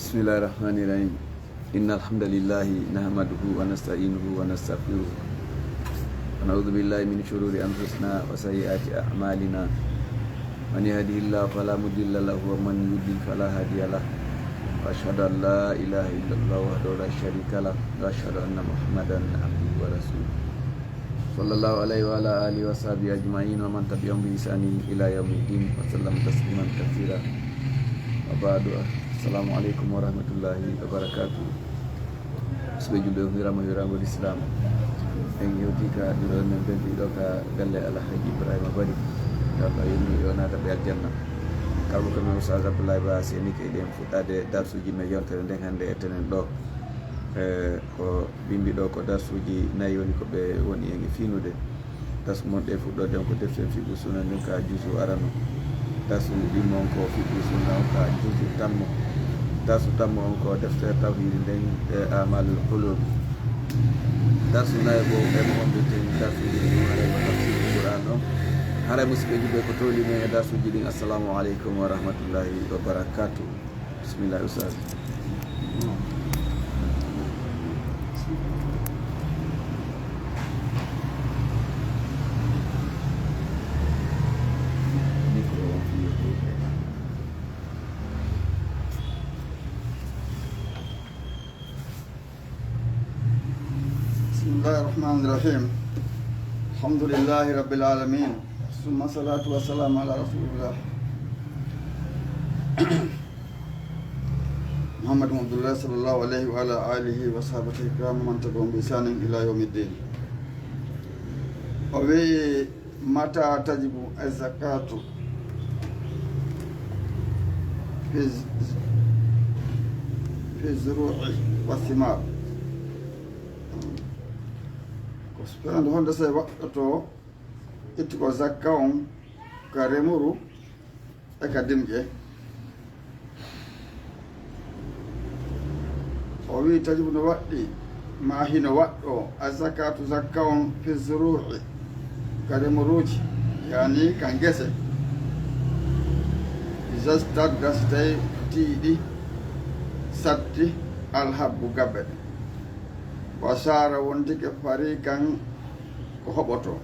بسم الله الرحمن الرحيم إن الحمد لله نحمده ونستعينه ونستغفره ونعوذ بالله من شرور أنفسنا وسيئات أعمالنا من يهده الله فلا مضل له ومن يضلل فلا هادي له وأشهد أن لا إله إلا الله وحده لا شريك له وأشهد أن محمدا عبده ورسوله صلى الله عليه وعلى آله وصحبه أجمعين ومن تبعهم بإحسان إلى يوم الدين وسلم تسليما كثيرا وبعد السلام عليكم ورحمة الله وبركاته. Sebagai hira Islam yang yotika dulu membeli doka galle Alhaji Ibrahim Abadi dapat ini yona tapi aljanna kalau kami Ustaz Abdullah Bas ini kemudian futade darsuji meyon terendeng hande etenen do ko bimbi do ko darsuji nayoni ko be woni en finude tas mon de fuddo den ko deften fi usuna nin ka juzu arano tasu dimon ko fi usuna ka juzu tammo tasu tammo on ko defte tawhid den amalul qulub tasu nay bo e mon de ten tasu di mare ko tafsir Qur'an no hare musbe be ko toli me dasu jidin assalamu alaikum warahmatullahi wabarakatuh. Bismillah ustaz. Bismillahirrahmanirrahim. Alhamdulillahi Rabbil Alamin. Summa salatu wassalamu ala Rasulullah Muhammad Abdullah sallallahu alaihi wa ala alihi wa sahbihi kiram man tabi'ahum bi ihsanin ila yawmiddin. Awe mata tajibu az-zakatu fi zuru'i wa thimar. Spelando honda sai waɗɗoto ittugo zakka on ka remuru e ka dimƴe o wi tajibu no waɗɗi ma hino waɗɗo a zakatu zakka on fi zuru'i ka remuruji yani ka gese istadda so tawi tiiɗi satti alhabbu gabbe ɗe wa sara wontike fari kan ko hoɓoto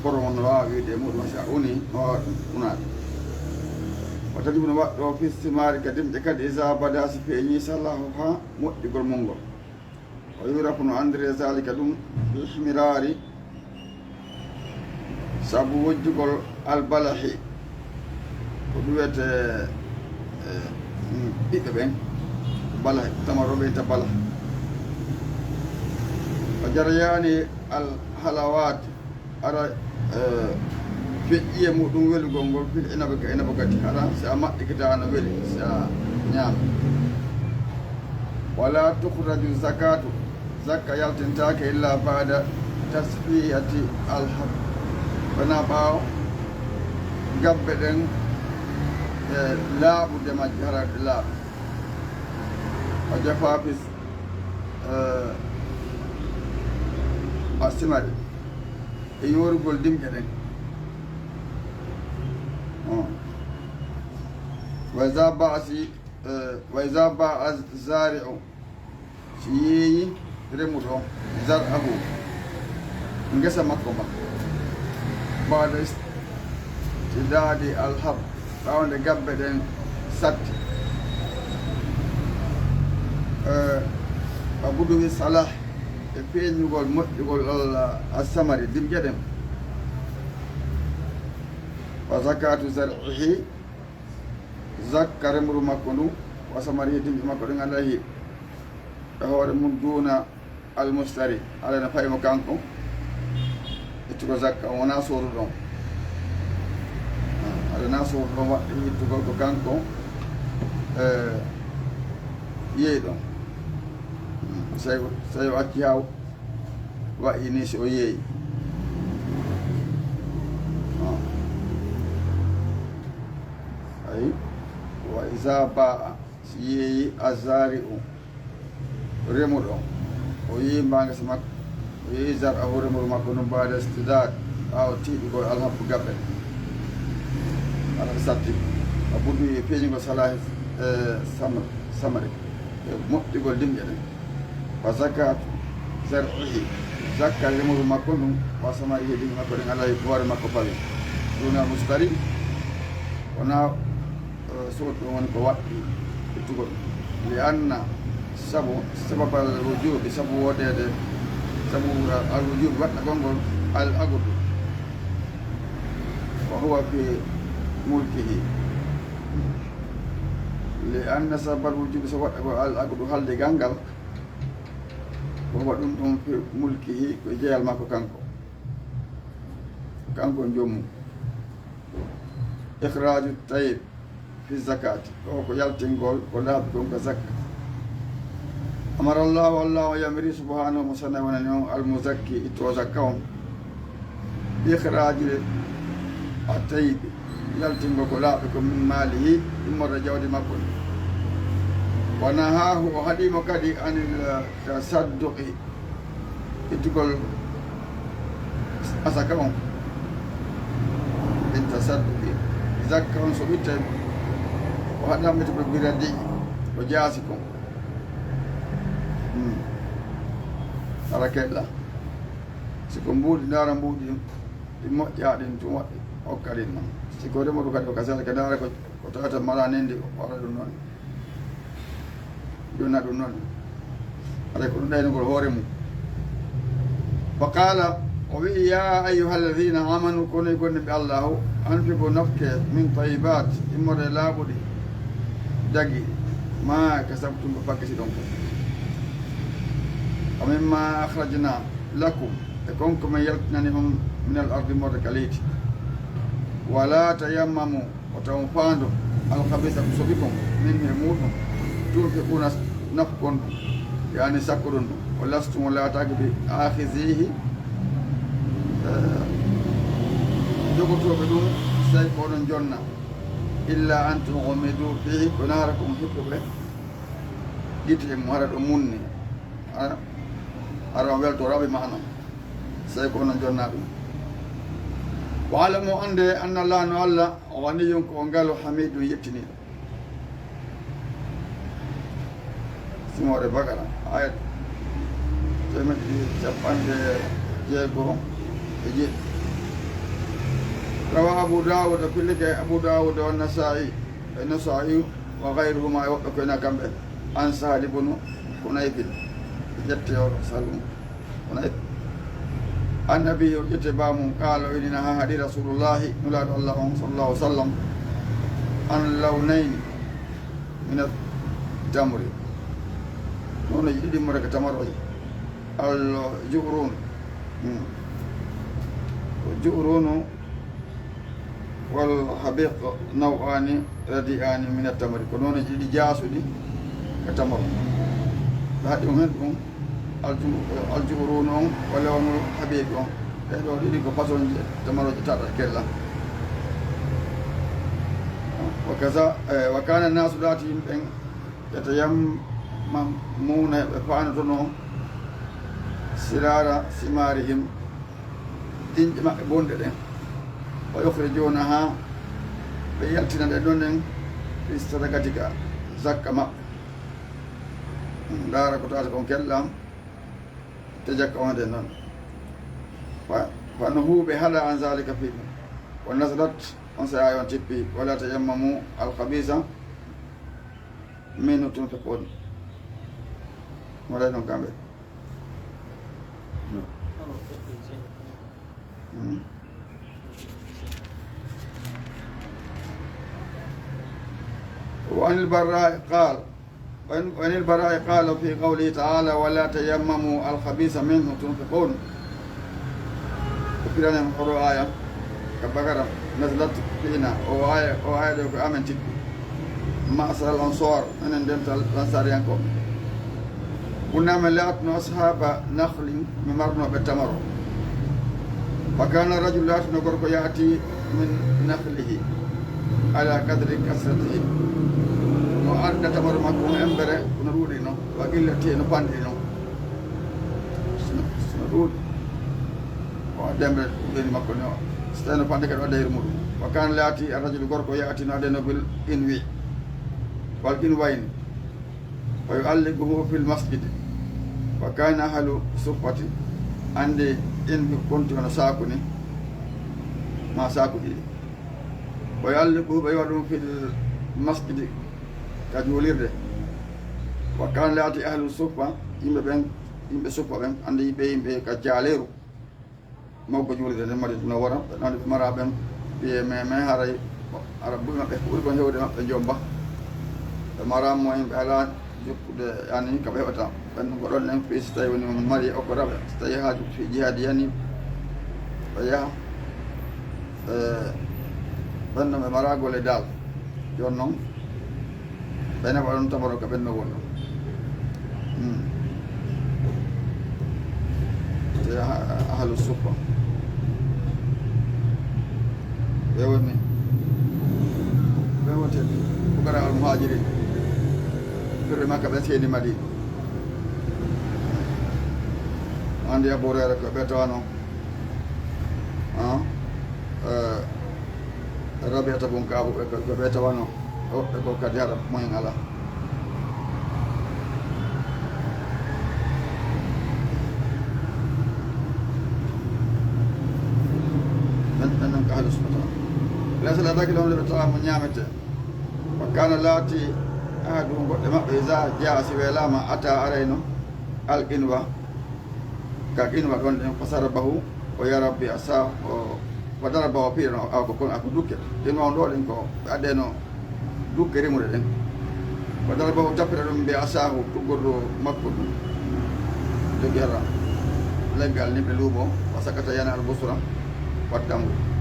koron no wawi wiide muɗum sa uni no wawa ɗum unade o tajibu no waɗɗo fistimari ka dimƴe kadi isa bada so feeñi sallahu ha moƴƴugol mum ngol o yurafu no andire zalika ɗum bilhimirari saabu wojjugol albalahi ko ɗum wiyete ɓiɓɓe ɓen balahi tamaroɓe ta bala o jarayani al halawat ara feƴƴiye muɗum welugol ngol fil inabe ka inaba kadi ara si a maɗɗikita no weli si a ñaama wala tukhraju zakatu zakka yaltintake illa bada tasfiyati alhab wona ɓaawo gabbe ɗen laaɓude majje haraɗe laaɓe o jafa fis a simade e yorugol dimƴe ɗen wa isa ba a zari o si yeeyi remuɗo zar ahu ngesa makko ma bada tidade alhab ɓawde gabbe ɗen satti abudu salah e feeñugol moƴƴugol Allah assamari dimƴe ɗen wa zakatu zar'ihi zakka remru makko ndu wa samari dimƴe makko ɗen anda hiiɓe e hoore mum duna almustari alano faymo kanko ittugo zakka on wona soruɗon alana soruɗon waɗɗi ittugol ko kanko yeeyɗon so o acci ha wayi ni si o yeeyi ayi wa isa baa si yeeyi a zari u remuɗo o yeeyi mbagasa makko o yeeyi zar ahu remuru makko no mbada stidad ɓawa tiiɗugol alhabbu gabɓe ala satti a buddu e peeñugol salahi samari moƴƴugol dimƴe ɗen wa zakatu zar'ihi zakka remuru makko ɗum wa samari he dimƴe makko ɗen ala hoore makko pawi duna mustari wona suuɗ ɗum woni ko waɗɗi ittugo ɗum li anna sababal wujubi sabu woɗede sabu al wujubi waɗɗa gongol al agudu wa huwa fi mulkihi li anna sababal wujubi so waɗɗa go al agudu halde gangal wa huwa ɗum ɗum fi mulkihi ko jeeyal makko kanko jommu ikhraju tayyib fi zakati ko yaltingol ko laaɓi kon ko zakka amara llahu allahu yamiri subhanahu wa sana wonani on almuzakki itto zakka on ikhraji a tayibi yaltingo ko laaɓi ko min maalihi immorta jawdi makko ni wa nahahu o haɗimo kadi anil tasadduqi ittugol asaka on in tasadduqi zakka on so ɓitte o haɗamɓe to ɓe biradi o jaasi kon ara keɗɗa siko mbuuɗi ndaara mbuuɗi ɗi moƴƴaɗin tum waɗi hokkaɗin noon siko remoɗu kadi o kasala ke ndaara ko tawata mala nindi waɗa ɗum noon jonna ɗum noon aɗa ko ɗum ɗaynugol hoore mum fa qala o wi ya ayuha alladina amanu konoy gonne ɓe allahu anfiqu nafke min tayibat immode laaɓuɗi dagi ma kasabtum ko fakkiti ɗon ko o mimma akhrajna lakum e konko min yaltinani on min al ardi morde ka leydi wala tayammamu o taw faando alhabisa ko soɓi kon min e muɗum tunfiquna nafkon ɗum yani sakkuɗon ɗum o lastum o laataki ɓe akhisihi jogotoɓe ɗum so tawi ko oɗon jonna illa an tumidu fihi ko naara ko hippuɓe giti e mo hara ɗo munni ara o weltoraɓe mana so tawi ko onon jonna ɗum wa alamu ande anna allah no allah o waniyum ko ngalo hamidum yettiniɗo simore bagara ayat temeɗɗi capanɗe jeegom e jeeɗi rawa abu dawud pillike abu dawud wa nasai e nasai wa gayruhuma e woɓɓe koyna kamɓe an sahali bunu hunayfin jette o salum hunayf annabi o ƴette bamum qaala o inina ha haɗi rasulullahi nulaɗo allah on sallallahu sallam an lawnayni min tamri nonoji ɗiɗimmore ko tamaroje al ju'run ju'runu wal habiq naw'ani radi'ani min at-tamri ko noon jiɗi jaasuɗi ko tamaro ɓe haɗi on hen ɗum aljuhuru noon o lewnol habiqi on ɗeɗo ɗiɗi ko façon je tamaroje taɗa kella wa kaza wa kana nasu laati yimɓen yatayammamuna ɓe faanotono sirara simarihim ɗinƴe maɓɓe bonɗe ɗen o yukhrijuna ha ɓe yaltina ɗe ɗon en fi sadakati ka zakka maɓɓe ndaara ko tawata kon kellam te jakka on de noon fa no huuɓe haɗa an zalika fi ɗum o nasalat on so ayi on tippi wala tayammamu alkhabisa min tunfiqun waɗay ɗon kamɓe وعن البراء قال في قوله تعالى ولا تيمموا الخبيث منه تنفقون وكذا نقرأ آية كبقرة نزلت فينا وآية لك آمن تبي معصر الأنصار من عندنا الأنصار ينكم كنا ملأتنا أصحاب نخل ممرنا بالتمر فكان الرجل يأتي من نخله على قدر كسرته no arda tamaro makko no embere no ruuɗi noon wa gillati no panɗi noon no ruuɗi o dembe ɓeni makko no so tawi no panɗi kadi wadda her muɗum wa kan laati a rajulu gorko yaati no adeno bil in wi والقنوين ويعلقه في المسجد وكان أهل الصفة عندي إن كنت أنا ساكني ما ساكني ويعلقه بيوضهم في المسجد كجولير وكان لاتي أهل الصفة يمبي صفة بين عندي يمبي كجاليرو mau ko julde ne mari no wara nande mara ben be me haray arabu mabbe ko ko hewde mabbe jomba mara mo en ala jokkude yani ka be wata ben ko don en fi stay woni mari o ko rabe stay haaju fi jihad yani ya ben no mara gole dal jon non ben wadon tamaro ka ben no wonno ahlu sufa bewoni bewote bukara al muhajirin bere makka be seni madi andi aborere ko betano rabiata bon kabo ko betawano o ko kadara moyen ala أهل السلطان ليس لذلك لهم لبطلع من نعمته وكان لاتي أهدهم قدما إذا جاء سبيلاما أتى علينا القنوة كقنوة فسربه ويا ربي أساه وضربه فينا أو كون أكو دوكر قنوة نقول إنكو أدينو دوكر مولدين وضربه تفرد بأساه تقول مكبر تجرى لقال نبلوبه وسكت ينا البصرة والتمر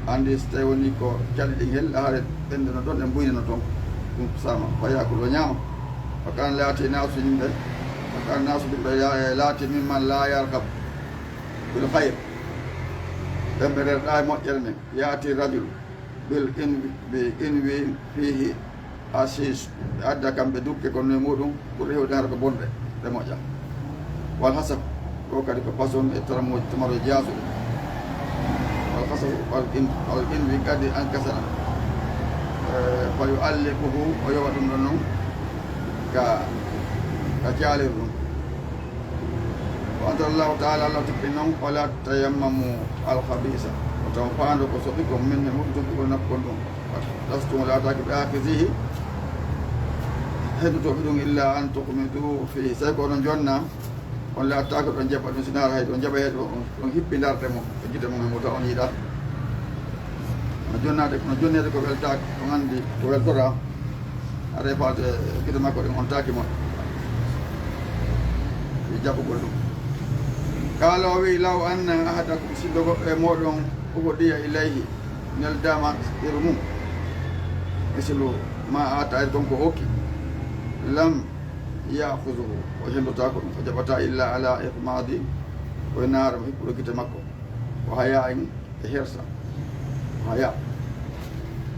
andi so tawi woni ko calɗi hel haare ɓenndeno toon e mbuynono toon ɗum sama faya ko ɗo ñaama fa kan laati nasu yimɓe fa kan nasu ɓiɓɓe laati mimman la yarkab bil hayre ɓemɓe rerɗa e moƴƴere nde yaati rajulu bil inwi fihi asis ɓe adda kamɓe dukke kono e muɗum ɓuri hewde hara ko bonɗe ɗe moƴƴa wal hasab ɗo kadi ko pason e taramoji tamaroje jasuɗe والإنوي قد أنكسر فيؤلقه ويوضع منه كجالر وأنزل الله تعالى الله تكرنهم ولا تيمموا الخبيث وتنفعوا كسبكم منه مكتوب نفكم لستم لا تاكب آخذه حيث تؤمنون إلا أن تقمدوا فيه سيكون جنة ولا تاكل أن جبل سنار هيد أن جبل هيد أن هيب دار تمو جيت مو موتا أن يدا جنة جنة ko welta ko andi ko weltora are faade kida makko on taaki mo jabu goldum kala wi law anna ahadakum sidogo e modon ko diya ilayhi nel dama irumu esilu ma ata e gonko okki lam ya'khudhuhu wa jannatu fajabata illa ala iqmadi wa nar hikku kite makko wa haya'in hirsa haya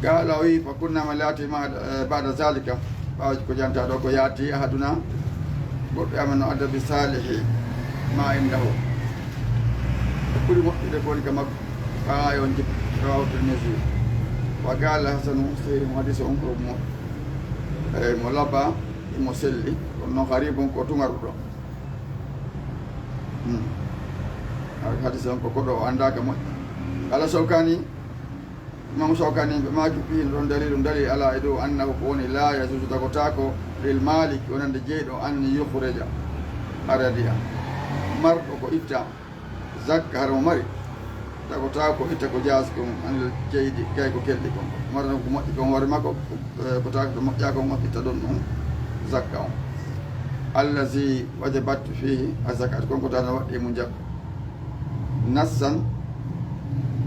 qala wi fa kunna malati ma ba'da zalika bawaji ko janta do ko yati ahaduna goddo amano adda bi salihi ma indahu kuli mo de ko ni makko ayo njib rawto nesi wa qala hasanu sayri hadith on ko mo mo laba mo selli no haribon ko tungarudo hadith on ko do andaka mo ala sawkani imam sawkani be maki fi don dalil ala ido annahu qawni la yajuzu takotako lil malik wonande jeedo an yukhraja aradiya mardo ko itta zakka haro mari takotako itta ko jas ko an jeedi kay ko keldi ko marno ko mo ko hore makko ko takko mo jaako mo itta don non zakka on allazi wajabat fihi azakat kon ko tan wadde mun jakko nassan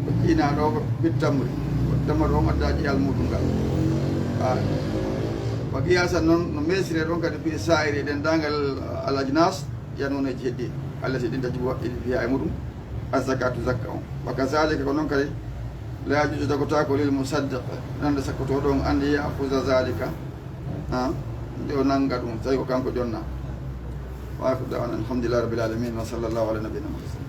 ko ina do ko bittamri dama do maddaji al mudum gal wa qiyasa non no mesire don kadi bi sa'iri den dangal al ajnas yanone jeddi allazi din tajibu wadde fi ay mudum azakatu zakka on wa kazalika ko non kadi la yajuzu takotako lil musaddaq nan da sakoto don andi ya afuza zalika do nanga dum tay ko kanko jonna wa ko da'ana alhamdulillahi rabbil alamin wa sallallahu ala nabiyyina muhammad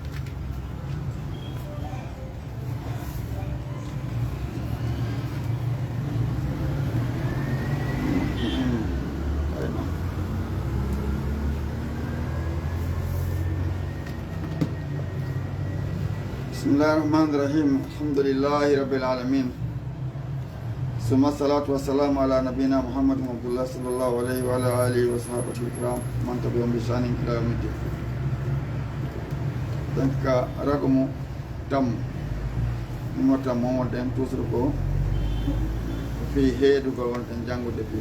بسم الله الرحمن الرحيم الحمد لله رب العالمين ثم الصلاة والسلام على نبينا محمد عبد الله صلى الله عليه وعلى آله وصحبه الكرام من تبعهم بإحسان إلى يوم الدين. Donc ragamu tam mo tam mo den toujours ko fi heedugol wonten janngude fi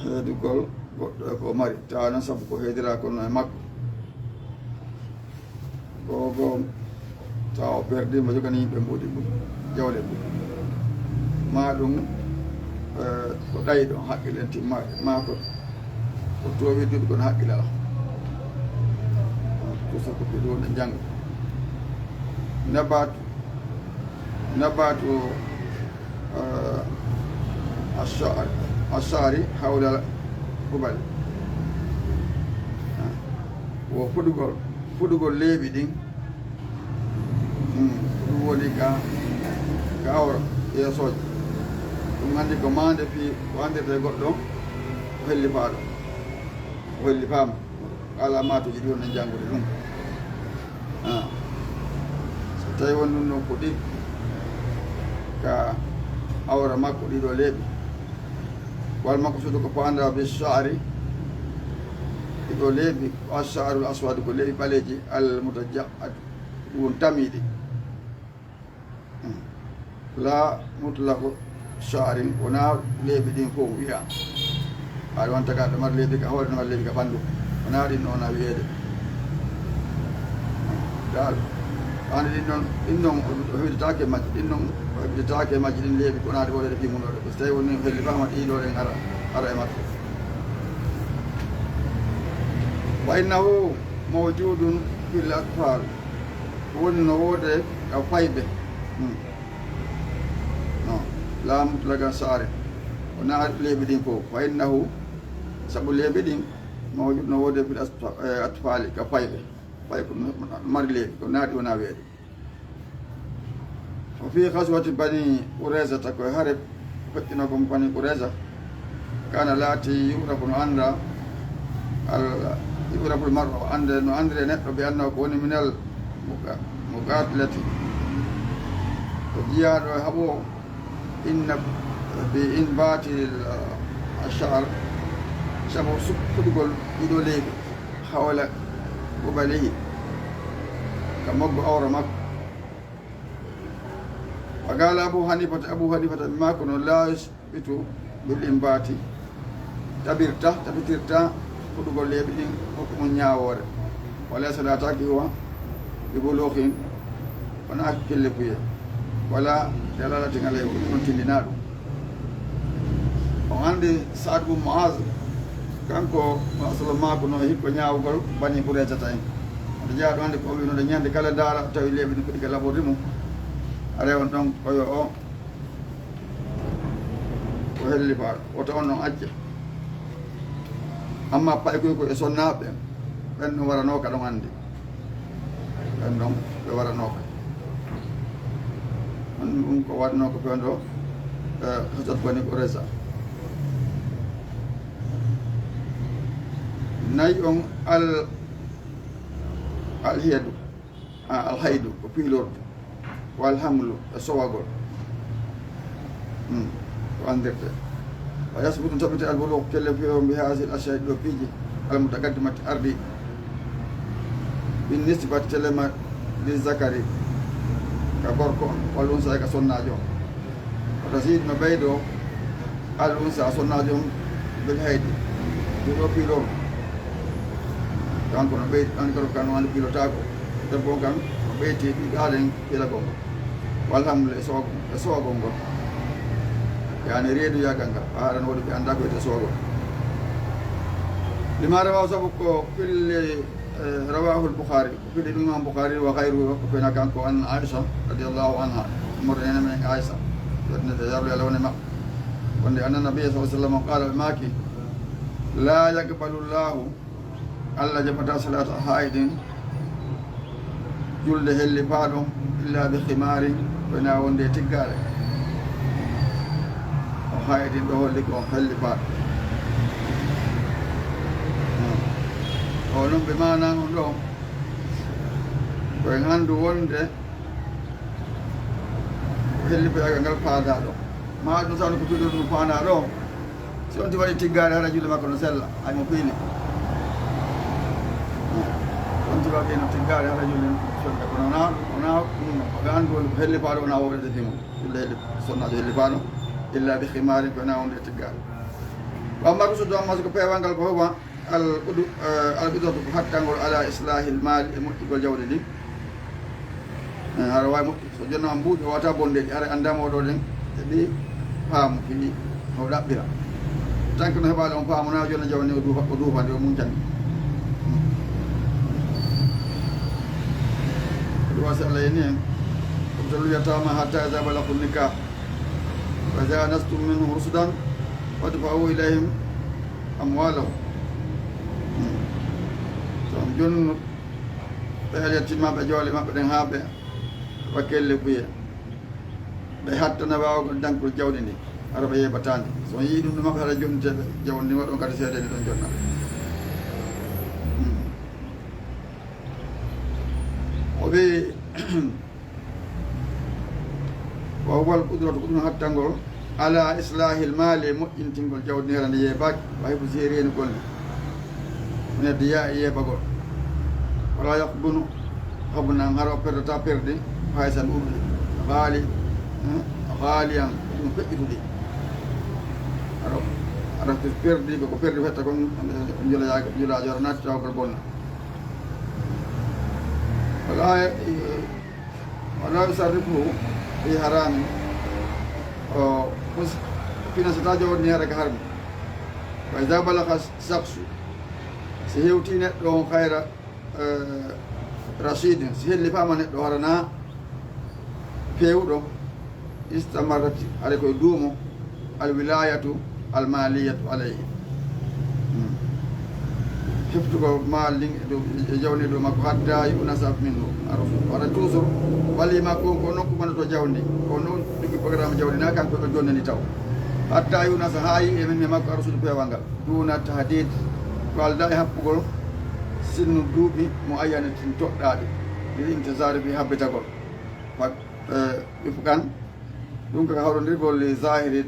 heedugol goɗɗo e ko mari tawa noon sabu ko heedira kono e makko ko tawa o perdima jogani yimɓe mbuɗi ɓuuri jawle ɓuuri ma ɗum ko ɗayi ɗon haqqillen timmaɗe ma ko towi duuɓi kono haqqilala toujours ko ɓiɗo wonde jannga nabatu ashari hawla hubal wo fuɗugol leeɓi ɗin ɗum woni ka awra yeesoje ɗum anndi ko mande fi ko andirte goɗɗo o helli faaɗo o helli faama ala matuji ɗi wonno janngude ɗum so tawi won ɗum noon fuɗi ka awra makko ɗiɗo leeɓi wal makko suudu ko panda be shari ɗiɗo leeɓi asharul aswadu ko leeɓi ɓaleji al mutajaadu ɗum tamiɗi la mutlako shari wona leeɓi ɗin fof wiya aɗa won taga ɗo mar leeɓi ka hoore nomar leeɓi ka ɓanndu wona ɗin noon a wiyeede dal ande ɗin noon o heɓidetake majji ɗin noon o heɓidetake majji ɗin leeɓi konaade woɗede fimunoɗe so tawi woni helli fama ɗiɗo ɗen ara e makko wa innahu mawjudun fil atfal woni no woode ka fayɓe non la mutlaga saare wona leeɓi ɗin fof wa innahu sabu leeɓi ɗin mawjud no woode fil atfali ka fayɓe fay ko mari leeɓi ko naaɗi wona weeɗe o fi gaswati bani Qurayza ta koye haare feƴƴinogom bani Qurayza kana laati yurafu no annda yurafu mar'u ande no andire neɗɗo ɓe annahu ko woni minal muqatilati ko jiyaɗo e haɓo inna bi in batil ashar sabu fuɗugol ɗiɗo leeɓi hawla qubalihi ka moggo awra makko wa qala abu hanifata mi makko no la yusbitu bil imbati tabitirta fuɗugol leeɓi ɗin hokko mum ñawoore wala salataki wa bi buluhin wona hakkille puye wala dalalatingal e ɗum tindina ɗum on anndi Saad bun Muaz kanko masala mako no hikko ñaawgol bani Qurayza en oto jaa ɗo hannde ko o wi noɗe ñande kala daara tawi leeɓi ɗum koɗi ka laborde mum a rewan ɗon koyo o ko helli faaɗo oto on noon acca amma pay koy ko e sonnaɓe ɓen ɗum waranoka ɗon anndi ɓen ɗon ɓe waranoka on ɗum ko waɗno ko ɓen ɗo hajat bani Qurayza nayi on alheedu alhaydu ko piilordu wal hamlu e sowagol ko andirte wa yasbutu tabiti albulugh kelle fiyo mbi hasil ashai ɗo piiji almutaqaddimati ardi bin nisbati telema li zakari ka gorko on wal unsa ka sonnajo on oto siid no ɓeydo al unsa sonnajo on bil haydi ɗiɗo piilordu kanko no ɓeyti ɗon kan wande pilotako debbo kan no ɓeyti ɗiɗaalen pilagol ngol walhamdulillah e sowagol ngol yani reedu yagal ngal haɗan waɗi ɓe annda ko wiyete sowagol lima rawahu sabu ko pille rawahu l-Bukhari ko pille ɗum imam Bukhari wa gayru ko fena kanko an Aisha radiallahu anha umorde nene men Aisha yotnete yarlu yalla woni makko wonde anna nabiyya sallallahu alaihi wasallam qala ɓe maaki la yaqbalu llahu Allah jaɓata salata haydin julde helli faaɗo illa bi khimarin wona wonde tiggare o haydin ɗo holli ko helli faaɗo o noon ɓe mana on ɗo koyen anndu wonde helli peyagal ngal paada ɗo ma ɗum sawni ko fiɗor ɗum faanda ɗo si on ti waɗi tiggade hara julle makko no sella ay mo piini on ti waɗi no tiggade hara julle sonde kono wona ɗum ɓe anndu woni ko helli paaɗo wona wowrede fimo illa helli sonnajo helli paano illa bi khimari ko na wonde tiggade wamma ko suddo amma ko peewal ngal ko hoba al bidatu ko hattangol ala islahil mal e moƴƴigol jawɗe ɗi hara wawi moƴƴi so jonnama mbuuɗi wata bondeɗi ara andama oɗo ɗen e ɗi paamu fiɗi o ɗaɓɓira tant que no heɓali on paamuna jonna jawni o duufande o muncani ɗum wasi allah yeni hen ɗum to wiyatama hatta ida balagul nikah wa ida nastum minhum rusdan wadfa'u ilayhim amwalahum ton jonnu ɓe alyattimaɓe joole maɓɓe ɗen ha ɓe wakkelle ɓuye ɓe hattana wawgol dankol jawɗi ndi ara ɓe yeɓatandi so yii ɗum ɗo maɓɓe haɗa jonniteɓe jawdi ndi waɗon kadi seeɗeni ɗon jonna o wi wa huwal qudratu ko ɗum hattangol ala islahil maali e moƴƴintingol jawdi ndi herande yeebaaki way ko séereni golle nedde yaa e yeeɓagol wala yakbunu habnan hara o perdata perde haysan ɓurɗi haaliyan ɗum feƴƴituɗi aɗa perdi ko perdi fetta kon julajo aɗa natti tawkol bonna wala yusarrifuhu fi harami o financeta jawdi hara ko harmi wa ida balaga saksu si hewti neɗɗo on hayra rachidin si helli fama neɗɗo harana pewɗo istamarati aɗa koye duumo alwilayatu almaliyatu alayhi heftugo maal e jawni ɗo makko hatta yunasab minhu aɗa toujours walli makko ko nokku gonnoto jawdi ko noon ɗigi programme jawdi na kanko ɗo jonnani taw hatta yunasa ha yi e min e makko arsude pewal ngal duna tahdid ko alda e haɓɓugol sinno duuɓi mo ayane tin toɗɗaɗe ɗi intesare bi habbitagol ɓifukan ɗum kaka hawɗodirgol li zahiri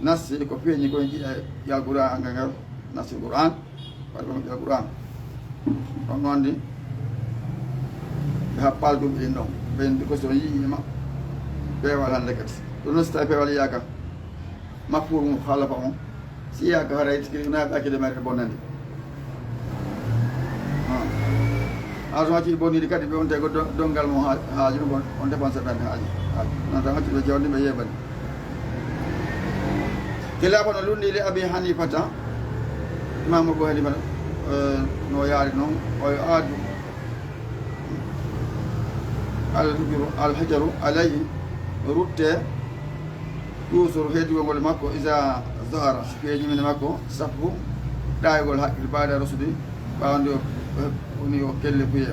nassi ko feeñi koye jiiɗa yal qouran anga ngal nassi qouran waɗi ko moƴƴal qouran ɗon noon ndi ɓe haɓɓal duuɓi ɗin ɗon ɓendi ko son yiima peewal hannde kadi ɗum noon so tawi peewal yiyaka maffour mum haalafa on si yiyaka haray tigi naɓe accide mere bonnandi ha so hacciɗi bonniɗi kadi ɓe wonte ko dongal mum haaju ɗum on dépense ɓende haaji non tan hacciɗo jawdi ɓe yeɓani kilaba no lundi li abi hanifata imam Abu Hanifa no yaari noon oyo aadu alhajaru alayhi rutte toujours heedigol ngol makko isa zahara so feeñimine makko safu ɗaygol haqqille baada rasudi ɓawde woni o kelle buye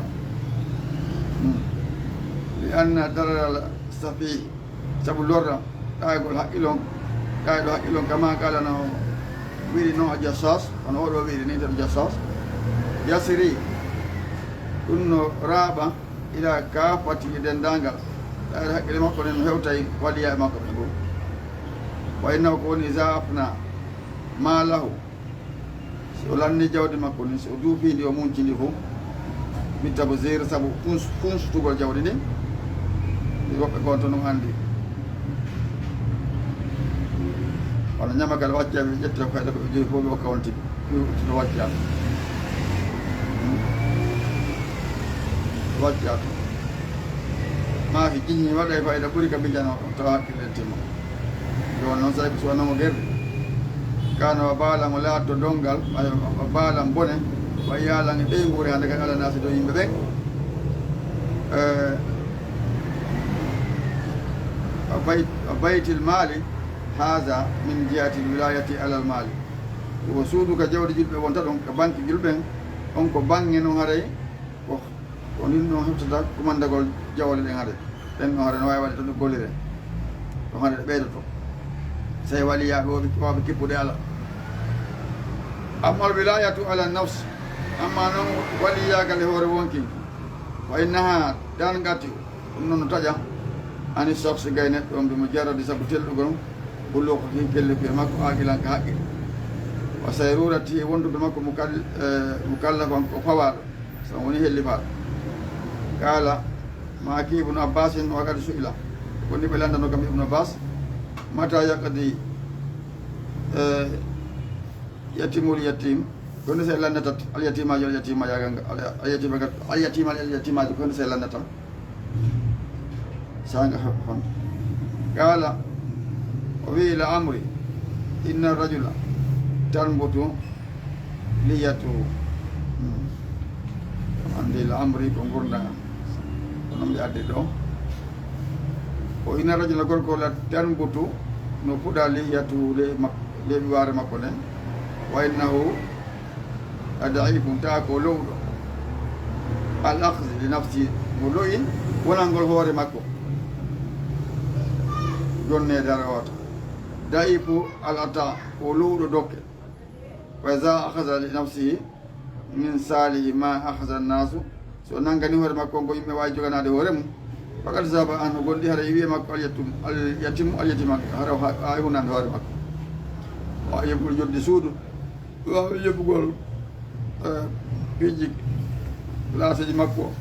li anna dararal safi saabu lorra ɗaygol haqqilon ɗayɗo haqqilon kama kala no wiiri noon a jassas kono oɗo wiiri ni tan jassas yasiri ɗum no raaɓa ila kaafati e denndangal ɗayɗo haqqille makko nen hewtay waliya e makko ɓe goo wa innahu ko woni isa afna ma lahu so lanni jawdi makko ni so duufindi o muncindi fof bittabo zére saabu funsutugol jawdi ni woɓɓe gonto ɗum anndi wano ñamagal waccaɓe ɓe ƴettira ko hayɗa ko ɓe jogi fof ɓe hokka on tigi no wacca wacca maafi jiñi waɗa e fayida ɓuri ka bijano tawa hakkille timma ɗon noon sawi ko suwanamo guerde kano wa baalan o laatto dongal wa baalan bone wa yalan e ɓey nguuri hannde kadi ala naasi dow yimɓe ɓen wa baytil maali haada min jihati wilayati alal maali wo suudu ka jawdi julɓe wonta ɗon ko banque julɓen on ko bange noon haray ko nin noon heftata commandagol jawle ɗen haade ɗen ɗon haade no wawi waɗe to ɗo gollire ɗon haade ɗe ɓeydoto so tawi waliyaɓe waɓe kippude ala amma al wilayatu ala nafs amma noon waliyagal e hoore wonki wa innaha dan gatti non taja ani shakhs gayne ɗon ɓe jarrade sabu telɗugol bullo ko hin pelle ko makko aqilan ka haqqi wa sayrurati wondude makko mukallafan ko fawaɗo so woni hellifaɗo kala ma ki ibnu abbas en wa kadi su'ila woni ɓe landano kam ibnu abbas mata yaqdi yatimul yatim kono se landata al yatimaji al yatima yaganga al yatimaji kono se landata sanga hon kala o wi la amri inna rajula tanbutu liyatu andi la amri ko gurda kono mbi addi ɗo o inna rajula gorko la tanbutu no fuɗa liyatu leɓi ware makko nden wa innahu adaifum ta ko lowɗo al akhdi li nafsi mo loyin wonangol hoore makko jonnede ara wata daifu al ata o lowɗo dokke fa iza akhadha li nafsihi min salihi ma akhadha nnasu so nangani hoore makko ngo yimɓe wawi joganade hoore mum fakat saba an o gonɗi hara wiye makko alyatima hara wawi hunande hoore makko wawi yeɓugol jodde suudu wawi yeɓugol piiji place ji makko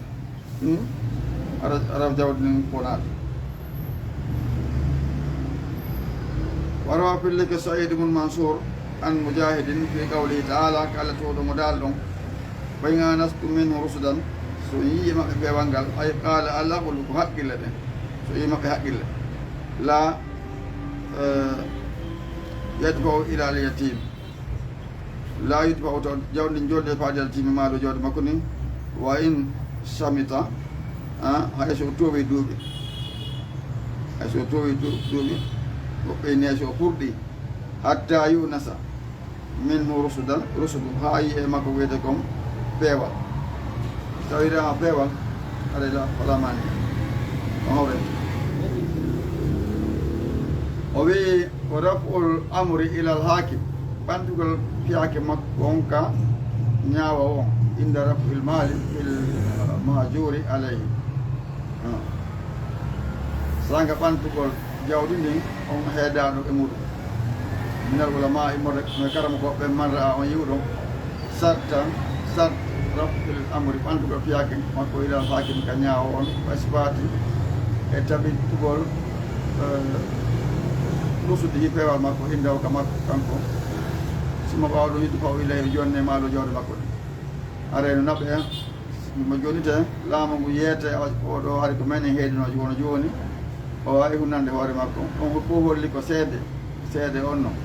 ara jawdi nin konaɗo warawa pilleke saïd mun mansour an mujahidin fi qawlihi taala ko allah toɗo mo dal ɗon ɓayga nastu minhu rusdan so yii maɓɓe ɓewal ngal ay qala allah ɓol ko haqqille ɗen so yii maɓɓe haqqille la yadfau ila al yatim la yudfau taw jawdi jolde faade al timi maɗo jawdi makko ni wa in samita hay so towi duuɓi hay so towi duuɓi woɓɓe ne so ɓurɗi hatta yunasa minhu rusudu ha yi e makko wiyete kon peewal tawirama peewal aɗa falamani o hawre o wi ko raf'ul amri ilal hakim ɓantugol fiyake makko on ka ñaawa on inda raf'il mali fil mahjuri alayhi sanga ɓantugol jawdi ndin on heedaɗo e muɗum minal ulama immode no karama goɓɓe man ra'a on yiwɗon sart raf'il amri ɓantugol fiyake makko ilal hakim ka ñaawa on wasfati e tabitugol rusude hi peewal makko hindaw ka makko kanko simo ɓawɗo yidde faw ilahi jonne maɗo jawde makko ɗi areno naɓe en mo jonite laamu ngu yeete oɗo hari ko men en heedinoji wono joni o wawi hunnande hoore makko on ko fof holli ko seede on noon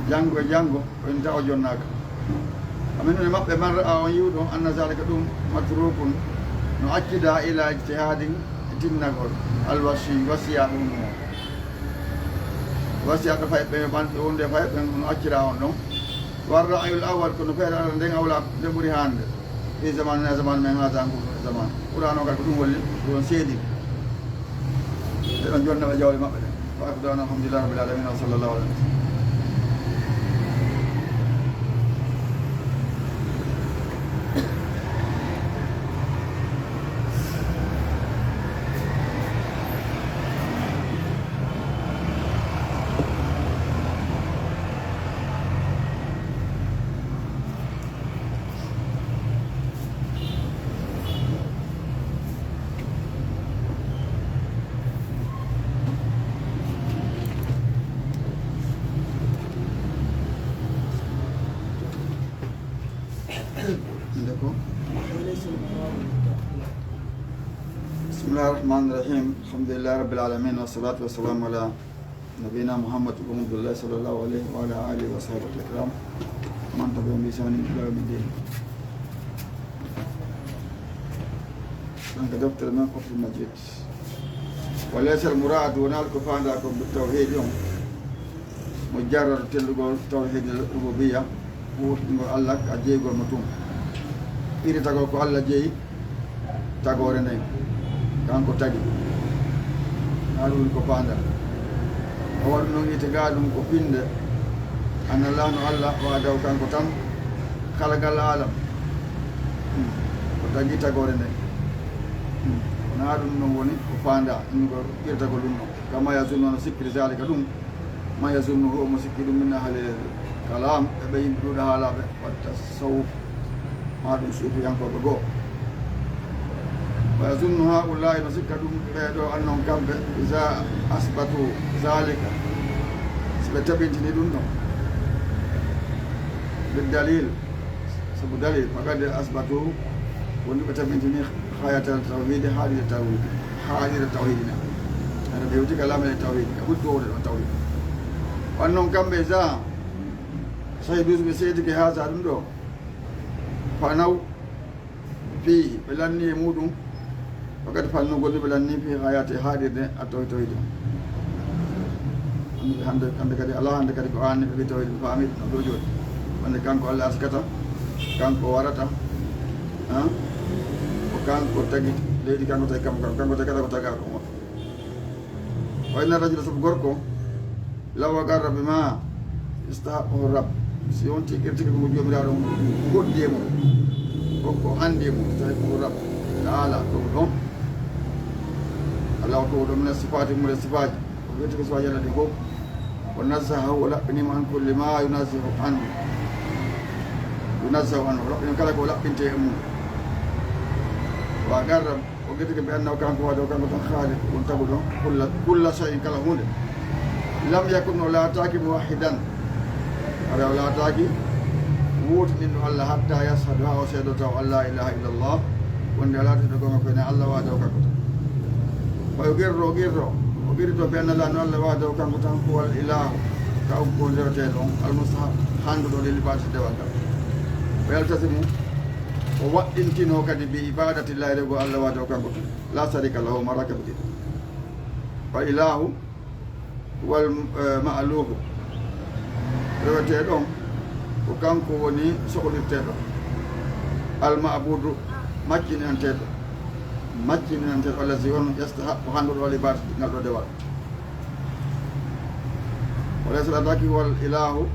janngo e janngo en tawa jonnaka aminen maɓɓe man ra'a on yiwɗo anna zalika ɗum matrukun no accida ila ijtihadin tinnagol alwasi wasiya ɗum wasiya ɗo fay ɓe ɓanɓe wonde fay ɓe no accira on ɗon warra ayul awal kono feere ara nden awla nde ɓuuri hande fi zaman e zaman men hata ngu zaman ɓurano kadi ko ɗum holli ɗon seedi eɗon jonnaɓe jawle maɓɓe ɗen wa akdana alhamdulillah rabbil alamin wa sallallahu alaihi wa sallam Bismillahirrahmanirrahim. Alhamdulillah rabbil alamin wassalatu wassalamu ala nabiyina Muhammad wa Abdullah sallallahu alaihi wa ala alihi wa sahbihi al-kiram man tabi'ahum bi ihsan ila yawmiddin. Sanka daftar man qafil majid. Wa laysa al-murad hunalika fa'alakum bit-tawhid mujarrad tilgol tawhid al-rububiyya wo Allah ka jeegol mo tum iri tago ko Allah jeeyi tagore nden kanko tagi aɗum ko panda o waɗu noon ite ga ɗum ko pinde annallahu Allah wa daw kanko tan kala gal alam ko tagi tagore nde wona ɗum ɗon woni ko fanda ɗum ko ɓirta ko ɗum ɗon kama yazunnu no sikkiri zalika ɗum ma yazunnu omo sikki ɗum minna haale kalam ɓe yimɓe ɗuɗo haalaɓe watta sawuf ma ɗum suufiyankoɓe goo wa yazunnu haulahi no sikka ɗum ɓeɗo annon kamɓe isa asbatu zalika so ɓe taɓintini ɗum ɗon بالدليل سبب دليل فقد أثبتوا وأنه بتبنتني حياة التوحيد حالي التوحيد أنا بيوتي كلام التوحيد أقول دور التوحيد وأنهم كم بيزا سيدوز بسيدك هذا عندو فأنو فيه بلاني يمودون فقد فانو قولي بلاني في حياة حالي التوحيد عندك الله عندك القرآن في توحيد فامي نقول wonde kanko Allah askata kanko warata ko kanko tagi leydi kanko tagi kanko tagata ko taga ko wayna rajula sab gorko lawa garra bima istahaqqu rabb si on tigirtiki ko jomiraɗo goddi e mum ko andi mum istahaqqu rabb taala ko ɗon Allah ko ɗum ne sifati mum sifaji ko wiyete ko sifaji Allah ɗi fof o nasahahu o laɓɓinima an kulli ma yunasihu anhu ينزه عنه ربنا كلك ولا بنت أمه وقرب وقلت بأنه كان قواد وكان خالد وانتبهوا كل شيء كلامون لم يكن ولا تاكي واحدا ولا تاكي ووت من الله حتى يشهدها وشهدته أن لا إله إلا الله وأن لا تدعون بين الله وحده وكان ويقر بأن الله وحده وكان هو الإله كأو كل رجال المستحق حمد للباس دوالك ويلتزم ووئنتنه كدي بعبادة الله رب الله وحده كان لا شريك له مركب دي فإله والمألوه رتيدون وكان كوني سقول التيدون المعبود مجن أنتيدون الذي يستحق حمد للباس دوالك وليس لذلك هو الإله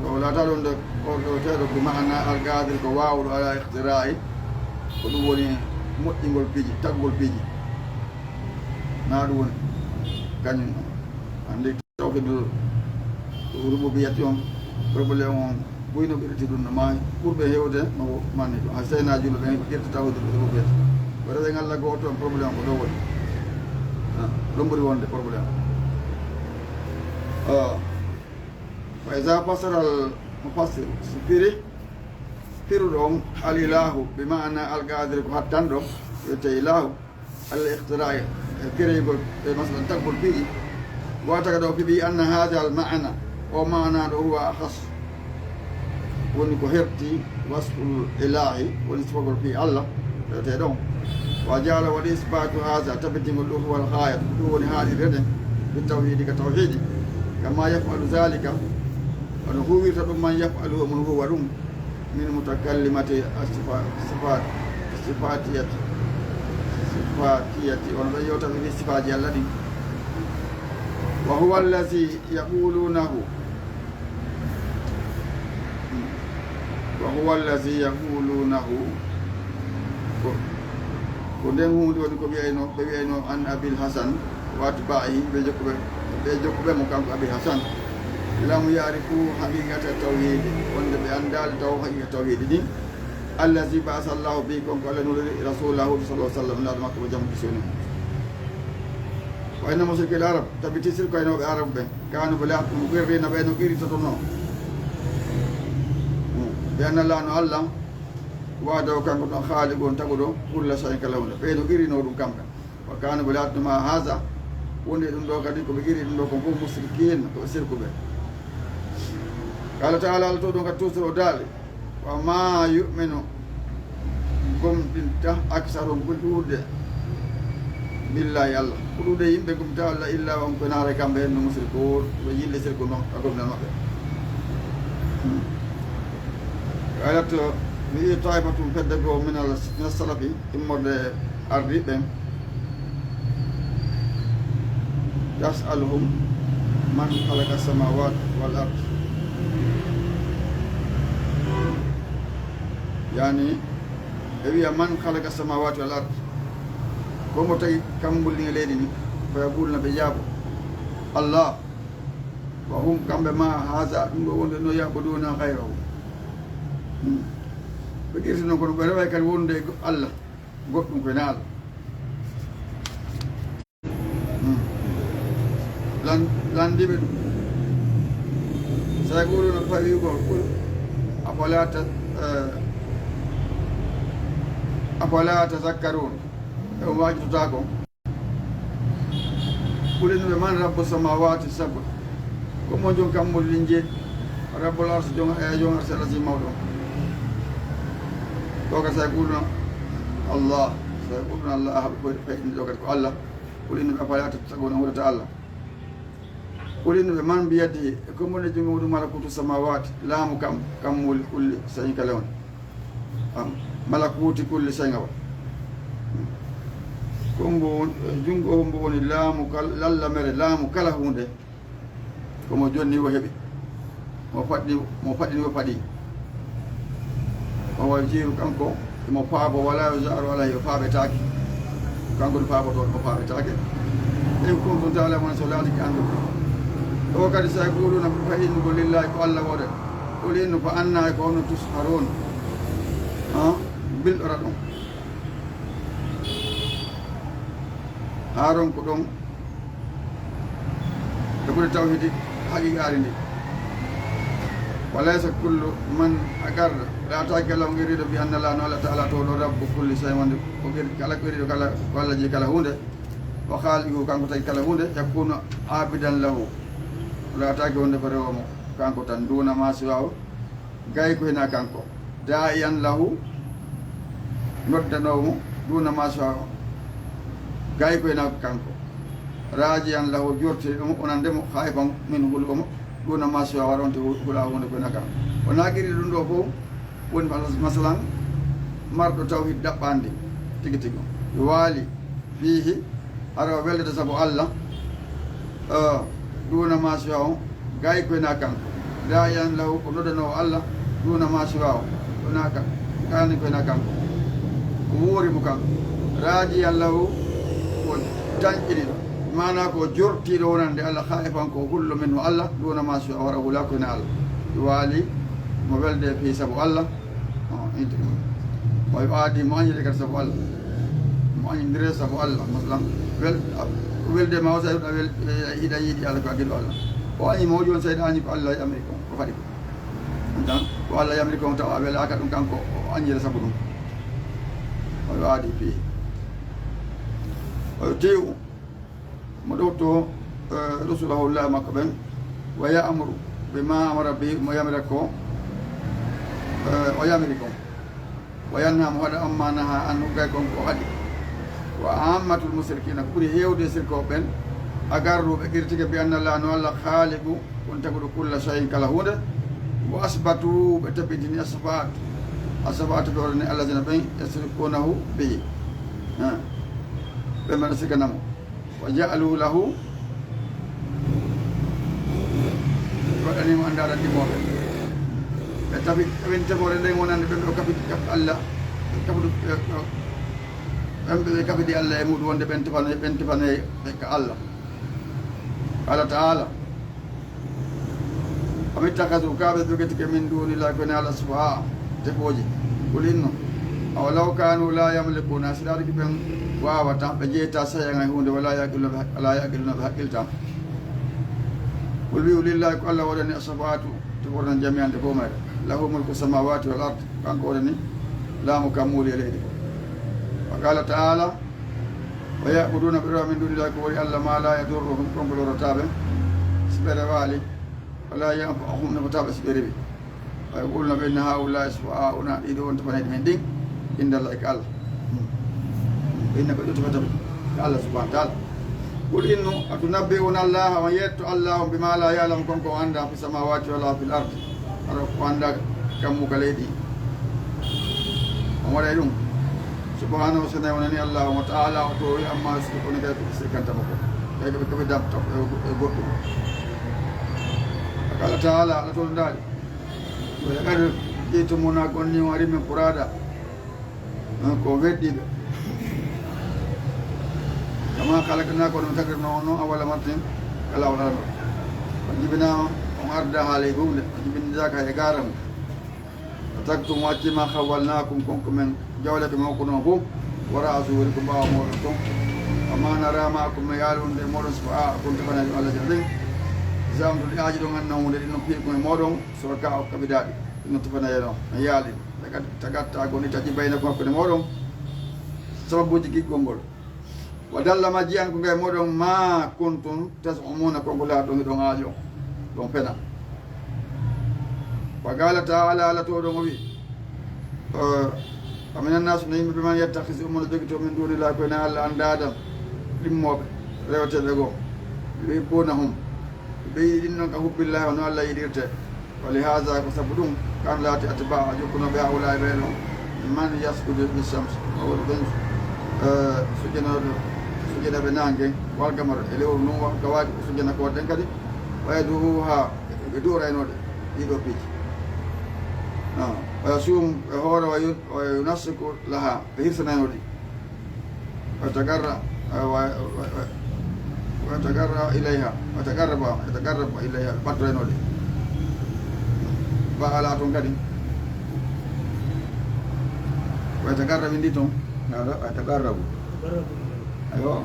ولا تلون وتلون بمعنى القادر كواو على اختراعي ودوني مؤمن بيجي تقبل بيجي نادون كان عندك توحيد الربوبية يوم problem بوينو بيرتدون ما كوربه هيوده ما ماني حسنا جل بين كيرت توحيد الربوبية ورده الله غوتو problem ko dowol lombori wonde problem فإذا فسر المفسر سبيرهم الإله بمعنى القادر حتى عندهم إله الاختراع كريم مثلا تقبل به واعتقدوا به أن هذا المعنى ومعنى هو أخص ونكهرتي وصف الإله ونسبق في الله يتدون وجعل والإثبات هذا تبتم له والغاية دون هذه الردن بالتوحيد كتوحيد كما يفعل ذلك ونهو من يفعله من هو روم من متكلمة الصفاتية ونبيوت في الصفات الذي وهو الذي يقولونه كندم دون كبيرينو عن أبي الحسن واتباعه بجكبه مكان أبي الحسن لم يعرفوا حقيقة التوحيد وند بأندال حقيقة التوحيد دي الذي بعث الله بكم قال رسول الله صلى الله عليه وسلم لا مكتوب جمع كسونه وإن مشرك العرب تبتي سير كانوا العرب كانوا بلا مقرين بينو كيري تطنو بأن الله وعده كان خالق تقول كل شيء كلامه بينو كيري نورم كم وكانوا بلا ما هذا وند دو كدي كو بيري دو كو مشركين وسيركو به قال تعالى لتودون كتوسر دال وما يؤمن كم بنت أكثرهم كدود بالله يلا كدود يمبكم تعالى إلا وهم كنار كم بين المشركون ويجيل سيركون أقول لنا قالت في طائفة كذبوا من السلف إمر الريبهم يسألهم من خلق السماوات والأرض يعني e wiya man halaka samawati wal ard komo tagi kambulni leydi ni fa yaquluna ɓe jaabo Allah wa hum kamɓe ma haza ɗum ɗo wonde no yabuduna hayrahu ɓe ƙirti noon kono ɓe reway kadi wonde Allah goɗɗum koyne Allah landiɓe ɗum sa yaquluna fa wigo qul afala tazakkarun e o wajitota kon ɓulinuɓe man rabbu samawati sab'a komo jon kammolin jeeɗi rabbul arsi jon arsi alasi mawɗon ɗo kadi sa yaquluna Allah sa yaquluna Allah haɓe koyɗe fayɗinde ɗo kadi ko Allah ɓulinuɓe afala tattaquna huɗata Allah ɓulinuɓe man mbiyadde e kommone jungo muɗum malakutu samawati laamu kammuli kulli sañi kala on malakuti kulli sañawa kombo jungo o mbo woni laamu lalla mere laamu kala hunde komo jonni o heɓi mo faɗɗini o faɗi o wawi jiiru kanko mo paabo wala yo jaro wala yo faaɓetake kanko ɗo paabotoon mo faaɓetake in kuntum ta'lamuna so laatiki andude o kadi sa yaquluna fa innugo lillahi ko Allah woɗe qul innu fa anna e ko honno tusharun bilɗora ɗon haron ko ɗon e ɓuri tawhidi haqiqari ndi walaysa kullu man agarra laataki Allah o ɓeriɗo bi anna la no Allah taala to ɗo rabbu kulli shay wonde o ɓeri kala ko ɓeriɗo kala ko Allah jeeyi kala hunde wa khaliqu kanko tagi kala hunde yakunu abidan lahu laataki wonde ko rewomo kanko tan duna ma siwawo gay ko hena kanko da'iyan lahu noddanomo duna ma siwawo gay ko hena kanko rajiyan lahu jortiri ɗum onandemo haybam min hulɓomo duna ma siwawo waɗonte hula hunde ko hena kanko o naguiri ɗum ɗo fof woni masalan marɗo tawhid daɓɓandi tigi tigi yo waali fihi ara o weldete saabu Allah duna ma siwawo gay ko hena kanko dayan lahu ko noddanowo Allah duna ma siwawo wona kani ko hena kanko ko wuurimo kanko rajiyan lahu ko tañƴiriɗo mana ko jortiɗo wonande Allah haifan ko hullo min no Allah duna ma siwawo wara hula ko hena Allah yo waali mo welde fi saabu Allah o aadi mo añide kadi saabu Allah mo añidire saabu Allah masalan welde ma o sa hiɗa yiiɗi Allah ko aguiɗo Allah o añi mo joni sayɗa añi ko Allah e Amérique o faɗi ko tan ko Allah e Amérique on tawa a welaka ɗum kanko o añire saabu ɗum oyo aadi fi oyo tew mo ɗowto rasulahullah makko ɓen wa ya'muru bima amara bi mo yamira ko o yamiri kon wa yanha mo haɗa amma naha an huggay kon ko haɗi wa ammatul musrikina ko ɓuuri hewde sirkoɓe ɓen agarruɓe qirtigue bi anna Allah no Allah haaliqu won taguɗo kulla shayin kala hunde wo asbatu ɓe tabbitini asabatu ɓe waɗani allahjina ɓen yasrikunahu bihi ɓe mbaɗa siganamo wa jaalu lahu waɗanimo andaɗa ɗimoɓe ɓe tabi ɓen temore nden wonande ɓen ɗo kaɓi Allah kaɓuɗo ɓemɓe ɓe kaɓiɗi Allah e muɗum wonde ɓen tefane ka Allah qala taala amittakasu kaɓe joguetike min dunillahi kone Allah subaha tefoji kulinno awalaw kanu la yamlikuna siɗaɗiki ɓen wawata ɓe jeeyta sayaga e hunde wala yaqiluna ɓe haqqilta qul wiu lillahi ko Allah waɗani asabatu tefoɗon jami'ande fof meɗe lahu mulku samawati wal ard kanko waɗani laamu kammuli e leydi wa qala taala wa yabuduna ɓe rewa min dunillahi ko woni Allah ma la yadurruhum konko lorotaɓe so ɓe rewali wala yanfa'uhum nafataɓe so ɓe rewi wa yaquluna ɓe inna haulai sufa'auna ɗiɗo won tefaneɗe men ɗin indallah ko Allah inna ko ɗo tefataɓe ko Allah subahana taala qul innu atunabbi'una Allah on yetto Allah on bima la ya'lamu konko o anda fi samawati wala fil ard aɗa ko anda kammuka leydi on waɗay ɗum subhanahu so tawi wonani Allah wa taala o towi amma sirkoni kay koɓe sirkantama ko kay koɓe dabta e goɗɗum kala taala ala toon ndaɗi oya kadi ƴeytomona gonni o ari min pourada ko weddiɓe kama halaknakum ɗum tagirno on noon awala martin kala wonano o jibinama on arda haala hunde o jibinidaka e gara mum o tagtum waccima hawalnakum konko men jawleke makko noon fof wara suwori ko mbawa moɗon ton amanarama ko mi yaalunde moɗon soko a kon tefanaɗi allah jam ɗen jamdu ɗi aji ɗon anna hunde ɗin no piikum e moɗon soko ka o kaɓidaɗi ɗin no tefanayeno no yaali tagatta goni taƴi bayna ko hakkude moɗon sababuji giggol ngol wa dalla majji an ko ngay moɗon ma kuntum tasumuna konko laaɗo hiɗon aajo ɗon fena wa qala taala ala to ɗon o wi amin annasu no yimɓe man yettahisi ummono jogito min dunillahi koyne allah andadam ɗimmoɓe reweteɓe goo yuhibbuna hum ɓe yiɗi ɗin noon ka hubbillahi hono allah yiɗirte wa li hada ko sabu ɗum kan laati atba a jokkunoɓe hawla e ɓeɗo man yaskudu bishams owoɗo ɓen sujjanaɓe nangue walgamaro e lewru num gawaɗi ko sujjana ko waɗɗen kadi waydu ha ɓe duuraynoɗe ɗiɗo piiji wa yasum e hoore wa yunassiku laha ɓe hirsanaynoɗi wa tagarra ilayha wa tagarraba ilayha ɓe ɓattoraynoɗe ba ala toon kadi wa tagarrabi ndi toon wa tagarrabu ayo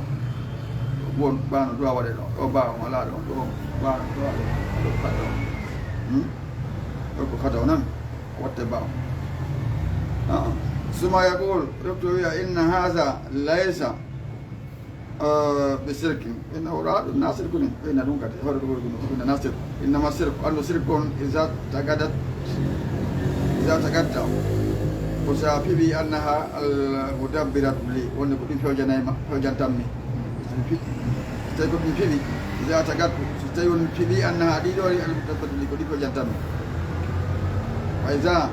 bon bano do waɗe ɗo ɗo bawa mo laaɗo ɗo bano do waɗe ɗo kaɗo ɗo ko kata o nan watte bawa suma yaqul docteur wiya inna hada laysa ɓe sirkin inna oɗa ɗum na sirku ni ina ɗum kadi hoɗo ɗo ina na sirku innama sirku andu sirku on isa tagadda ko sa piɓi annaha al mudabbirat li wonde ko ɗum fewjantanmi so tawi ko ɗum piɓi isa tagattu so tawi on piɓi annaha ɗiɗori al mudabbirat li ko ɗi fewjantanmi wa isa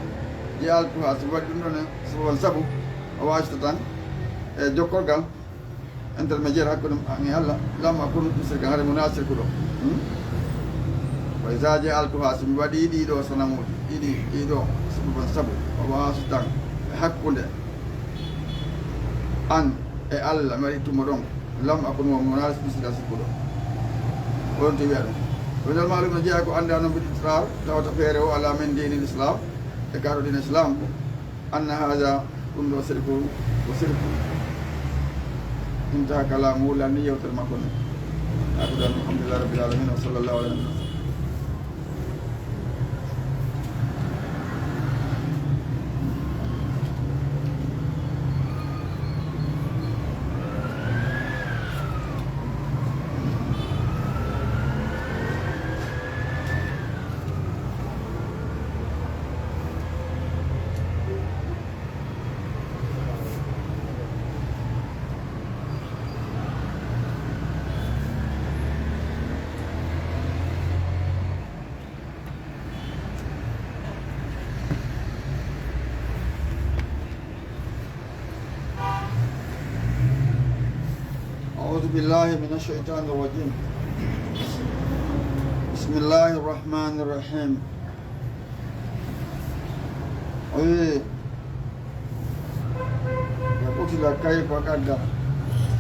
jaaltuha so waɗi ɗum ɗon sabon sabu o wasita tan e jokkorgal intermédiaire hakkude e allah lamma kono ɗum sirka haade mo na sirku ɗo wa isa jaaltuha somi waɗi ɗiɗo sanamuji ɗiɗo sabon sabu o wasitan hakkude an e allah mi waɗi tummo ɗon lam akon mo wona bisida sikku ɗo on to wiya ɗum wonal maalum no jeeya ko annda noon mbiɗi israr tawata feere o ala min dinil islam e kaɗo din islam anna haja ɗum ɗo sirku ko sirku intaha kalamu wulanni yewtere makko ni aɗuɗan alhamdulillah rabbil alamin wa sallallahu alayhi wa sallam أعوذ بالله من الشيطان الرجيم بسم الله الرحمن الرحيم قتل كيف قدر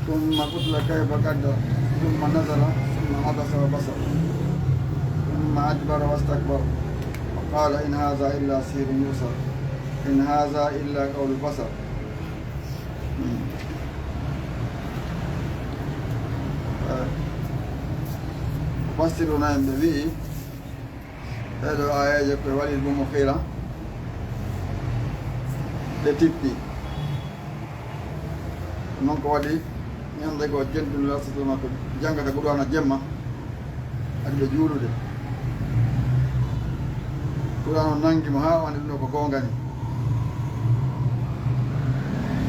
ثم قتل كيف قدر ثم نزل ثم عبس وبصر ثم أدبر واستكبر وقال إن هذا إلا سحر يؤثر إن هذا إلا قول البصر mufassiruna en ɓe wii ɗeɗo ayaje koye waɗi ɗum hira ɗe tippi noon ko waɗi ñande ko jentude asatuma ko janggata Qur'ana jemma adi ɓe juulude Qur'an o nangimo ha wande ɗum ɗo ko gongani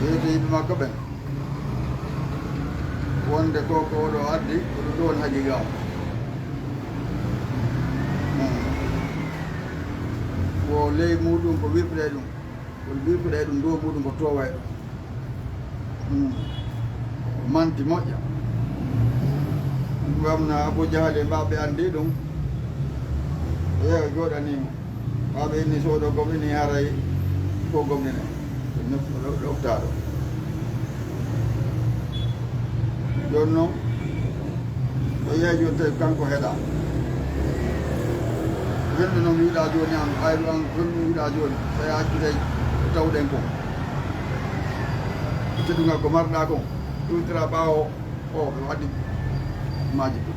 ɓeyde yimɓe makko ɓen wonde ko oɗo addi ko ɗum ɗo woni haqiqa o ko ley muɗum ko wirɓuɗe ɗum ɗo muɗum ko toway ɗum manti moƴƴa wamna Abou Jahal e mbaɓe andi ɗum yeewa joɗanimo mbaɓe inni soɗo gomɗini haray ko gomɗine loftaɗo joni noon ɓe yeehi joni tawi kanko heeɗa hendu noon wiiɗa joni an ɓayru an hendu wiiɗa joni tawi hakkitay tawɗen kon teddugal ko marɗa kon ɗumtira ɓawo o ɓe waɗi maji ɗum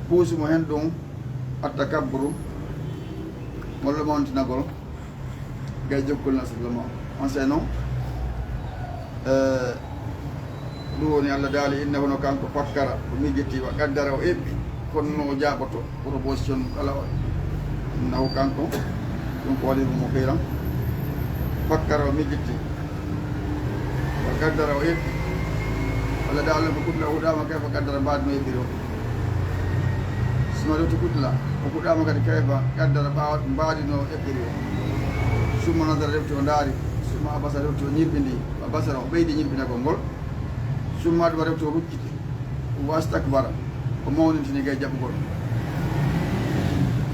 puusimo hen ɗum attakabburu walla mawnitinagol gay jokkol nasrlama on sey noon ɗum woni Allah daali innahu no kanko fakkara ko miijeti wa qaddara o eɓɓi kono no o jaaɓoto proposition kala o innahu kanko ɗum ko waɗi ɗum o ɓeyran fakkara o miijeti wa qaddara o eɓɓi Allah daali ko kuɗla huɗama kayfa qaddara mbaadi no eɓɓiri o sino rewti kuɗla o huɗama kadi kayfa qaddara mbaadi no eɓɓiri o summa nadara rewti o ndaari summa abasa rewti o ñirɓindi abasara o ɓeydi ñirɓinagol ngol summa ɗuma rewti o hucciti o wastakbara o mawnintini gay jaɓugol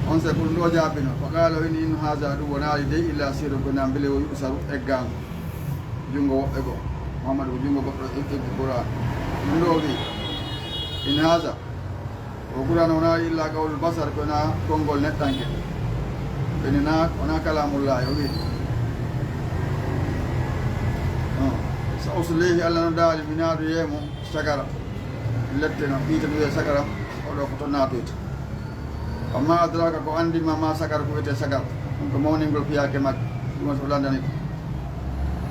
on sey ko ɗum ɗo jaabino fa qala o in haja ɗum wonaali dey illa sirun ko na beele o yuɓsaru eggango junngo woɓɓe goo Muhammadu ko junngo goɗɗo eggi Qur'an ɗum ɗo wi in haja o Qur'an wonaali illa qawlul basar kona konngol neɗɗanke ɓeni na wona kalamullahi o wi sa uslihi Allah no daali mi naatu yeemo sagara lette no ɓiite mi wiye sagara oɗo ko to naatoyta amma adraka ko andima ma sagara ko wiyete sagara ɗum ko mawningol piyake magge ɗum so landani ko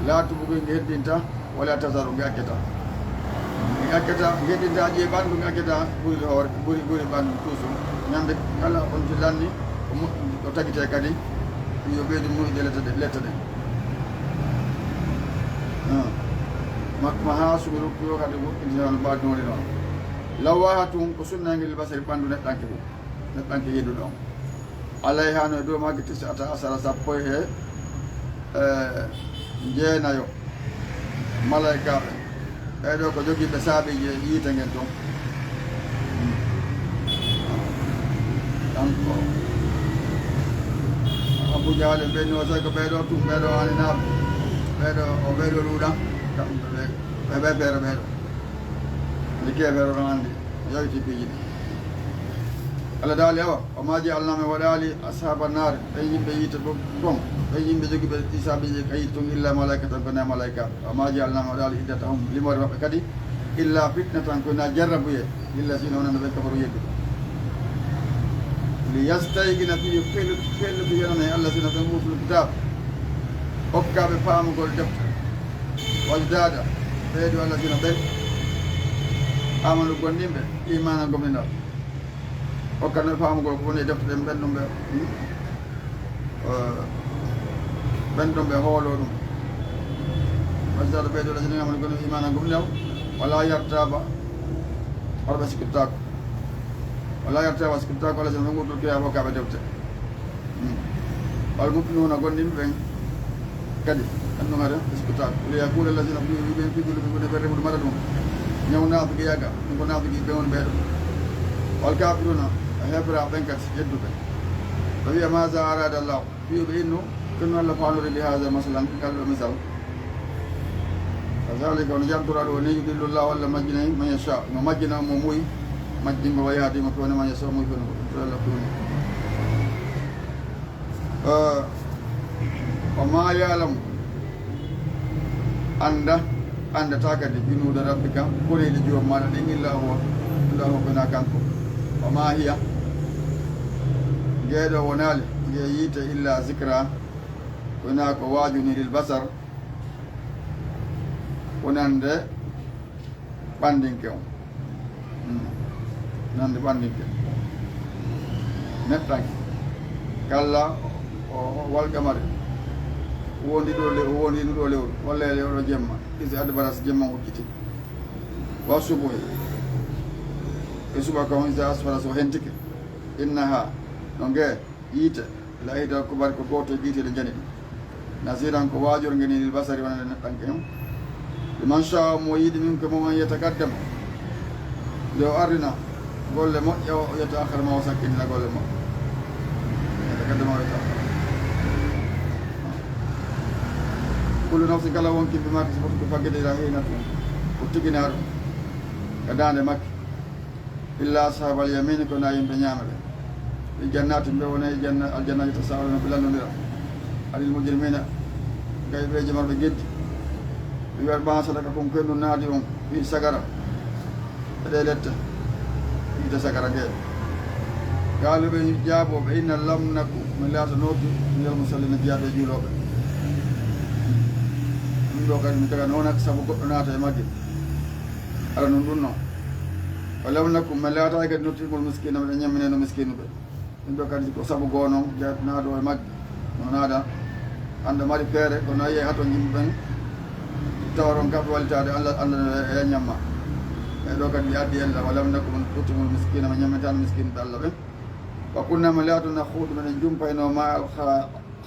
laatubugo nge heddinta wala tasaru nge akketa nge heddinta ƴee ɓanndu nge akketa ɓuri hoore ɓuri ɓanndu toujours ñande kala on ti lanni o tagite kadi yo ɓeydu muyɗe letta ɗen ma ha suɓi rukkuyo kadi woɗɗintinano mbaadinori noon lawwaha tun ko sunnangel basari ɓanndu neɗɗanke ɗum neɗɗanke yedduɗo on alay hano e dow magge tisi ata asara sappo e jeenayo malaykaɓe ɓeɗo ko jogiiɓe saaɓiji e yiite ngel toon donc Abou Diahle ɓenni o tawi ko ɓeɗo tum ɓeɗo aninaɓe ɓeɗo luuɗan ɓe feere ɓeɗo ndi keefeero ɗon anndi yawti piiji ɗi Allah daali awa o maaji Allah mi waɗaali ashaba naare ɓen yimɓe yiite ton ɓen yimɓe jogiiɓe isaaɓiji ka yiite ton illa malaika tan kona malaika o maaji Allah mi waɗaali iddata hum limore maɓɓe kadi illa fitna tan kona jarrabuye illa sino onano ɓe kabaru yeddu li yastaygina fi fellutu yenane Allah sino ɓen utul kitab hokkaɓe paamugol defte wajdada ɓeydu Allah sino ɓen amanu gonɗinɓe imana gomninal hokkanoɓe paamugol ko woni e defte ɗen ɓenɗum ɓe hoolo ɗum wajdada ɓeydu Allah sino amanu gonɗinɓe imana gomninal wala yartaba hoɗoɓe sikkittako wala yartaba sikkittako Allah sino ɓen utul kitab hokkaɓe defte wal mu'minuna gonɗinɓe ɓen kadi anndum hade sikkittako liyaqula allazina ɓe figulu ɓe gone ɓe remude mbaɗa ɗum ñaw naafigi yaga ɗum ko naafigi ɓe won ɓeeɗo wal kafiruna a heɓra ɓen kadi jedduɓe ɓe wiya maza arada llahu wiyoɓe innu kono Allah faanori li hada masalan ngal ɗo misal kazalika ono jamtora ɗo ni yudillu llahu Allah majjinayi man yacha mo majjina mo muy majjingo wa yahdima fewne man yacha muy fewne ko Allah fewni o ma yalamu andata kadi junuuda rabbika koreeli joom maɗa ɗen illahu kona kanko o ma hiya ngeeɗo wonaali nge yiite illa zicra wona ko waajuniril basar wonande ɓandinke on nande ɓandinke neɗɗanke kalla o walƴamare wondi ɗo lewru walla e lewɗo jemma isi adbaras jemma hucciti wa subuhi e subaka on isa asfara so hentike innaha no nge yiite layida ko bari ko goto e ɓiiteɗe jani ɗi nasiran ko waajor ngenini basari wonande neɗɗanke on liman sha mo yiiɗi min ko moman yetakaddama nde o arrina golle moƴƴa o yetta akhara ma o sakkinina golle moƴƴa yetakaddama o yetta akhara kullu nafsin kala wonki ɓe makko sofoto ko faggedira hina tun ko tigina ɗum e dande makko illa sahabal yamini ko na yimɓe ñaama ɓe ɓe jannati ɓe wona e aljannaji to sawlano ɓe lallodira alil mujrimina gayɓeje marɓe geddi ɓe wiyat ɓa sadaka kon kendu naadi on wi sagara eɗe letta wiide sagara nge gaalu ɓe jaaboɓe inna lamnaku min laata nootu ndiyal musallina jeyaɓe juuloɓe ɗum ɗo kadi mi taga noon saabu goɗɗo naata e magge ala noon ɗum noon o lamnakum min laata kadi nottingol miskina ɓeɗe ñammineno miskinuɓe ɗum ɗo kadi ko saabu goo noon jeya naado e magge no naada anda mari feere kono yiye hato yimɓe ɓen tawaron kamɓe wallitade allah e ñamma e ɗo kadi mi addi ella walam nakkum ɓurtigol miskina ma ñammetano miskinuɓe allah ɓen wa kunnama laatuna huuɗu meɗen jumpayno ma al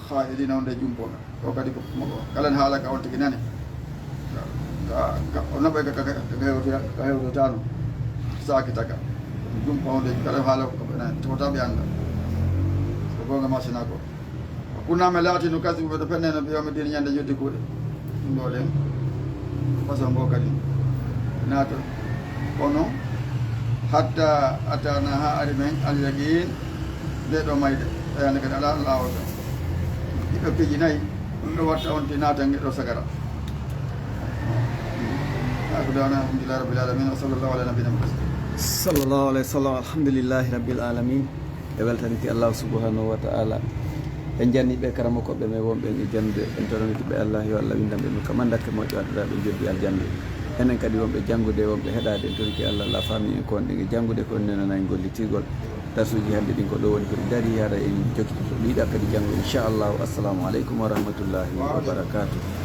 haidina onde jumpoɓe o kadi ko kala ne haala ka on tigi nani o naɓay ka hewtotano saaki taga jumpa onde kala haala koɓe nani totaɓe anda ko gonga masina ko kunnama laati no kasi ɓeɗo penneno ɓiyawmi dina ñande yoddi kuuɗe ɗum ɗo ɗen façon ngo kadi naata kono hatta atana ha ari men alyaqin nde ɗo mayde ɓeyande kadi ala lawol ɗo ɗiɗo piiji nayyi ɗum ɗo watta on ti naatan ngeɗo sagara akudana alhamdulillahi rabbil alamin wa sallallahu ala nabina muhammad sallllahu alayhi wa sallam alhamdulillahi rabbil alamin e weltaniti allahu subhanahu wa ta'ala en janniɓe karama koɓɓe men wonɓen e jande en tononitiɓe allah yo allah windanɓe ɗum kam andake moƴƴo adduɗaɓe joddi aljande enen kadi wonɓe janngude wonɓe heɗade en toniki allah la famille en konɗe e janngude ko nenanayi gollitigol darsuji hannde ɗin ko ɗo woni koɗi dari hara en jokkitoto ɗiɗa kadi janngo inchallahu assalamu aleykum wa rahmatullahi wa barakatuh